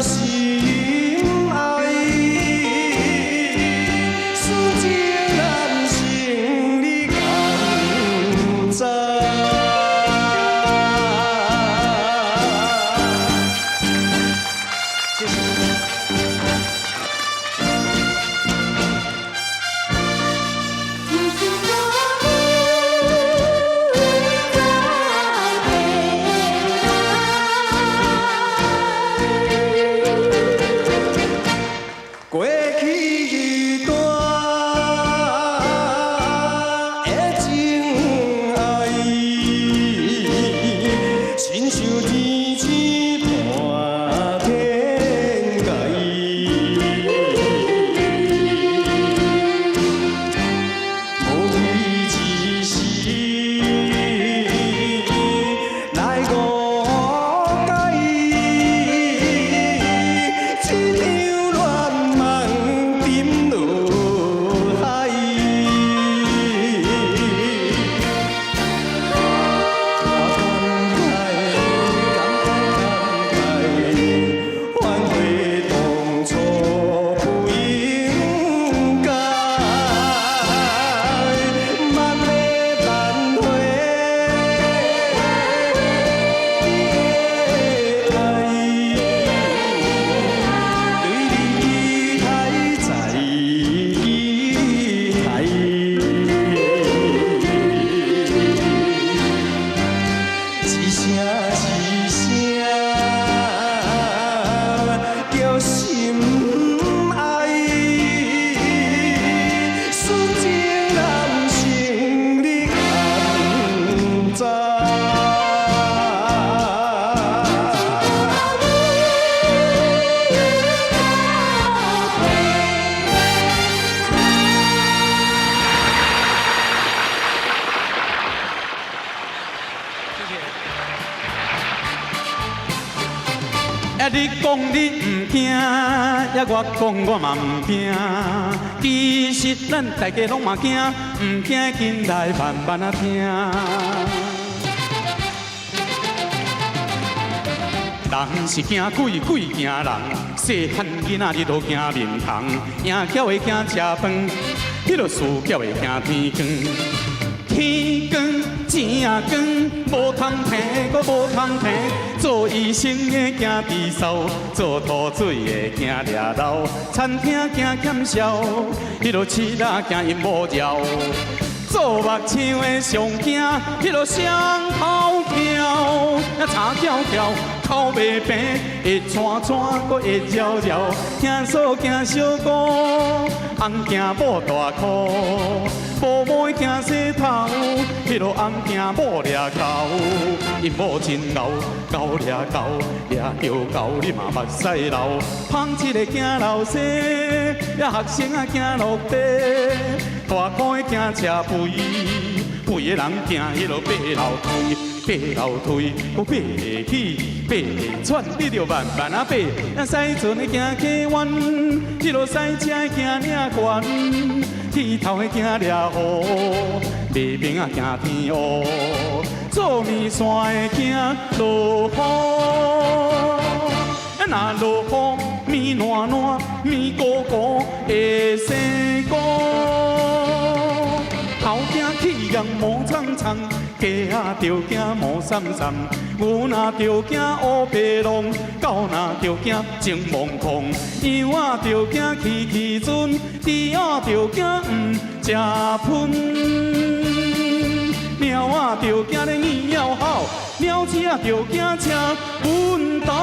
心爱，思情难成，你敢知？谢谢。过去段的情爱，亲像天之伴天涯。无为一时来误解，一场乱梦沉落海。挽回当初不应该，万个挽回你的爱，对你还在期待。一声一声叫心爱，思情难成，你敢知？你讲你唔惊，我讲我嘛唔惊。其实咱大家拢嘛惊，唔惊紧来慢慢啊听。人是惊鬼，鬼惊人。细汉囡仔你都惊面孔，赢巧的惊食饭，迄落输巧的惊天光。天光钱也光，无通摕，搁无通摕。做医生的惊治嗽，做土水的惊掠漏，餐厅惊欠销，迄落饲仔惊因无照。做目睭的上惊，迄落双头跳，叉翘翘，口白白，会串串，搁会绕绕，惊嫂惊小姑，翁惊某大箍。父母惊洗头，迄落翁惊某掠狗，因某真牛，狗掠狗，掠着狗你嘛目屎流，芳一个惊老细，也学生啊惊落地，大箍的惊车肥，肥的人惊迄落爬楼梯。爬楼梯，搁爬袂起，爬袂喘，你着慢慢啊爬。啊，驶船的惊溪湾，迄落驶车的惊领悬，剃头的惊掠雨，卖命啊惊天乌，做面线的惊落雨。啊，若落雨，面烂烂，面糊糊会生菇。头惊气硬毛苍苍。鸡仔着惊毛闪闪，牛仔着惊乌白龙，狗仔着惊情茫茫，羊仔着惊气气准，猪仔着惊唔食喷，猫仔着惊咧耳鸟吼，鸟鼠仔着惊车滚蛋。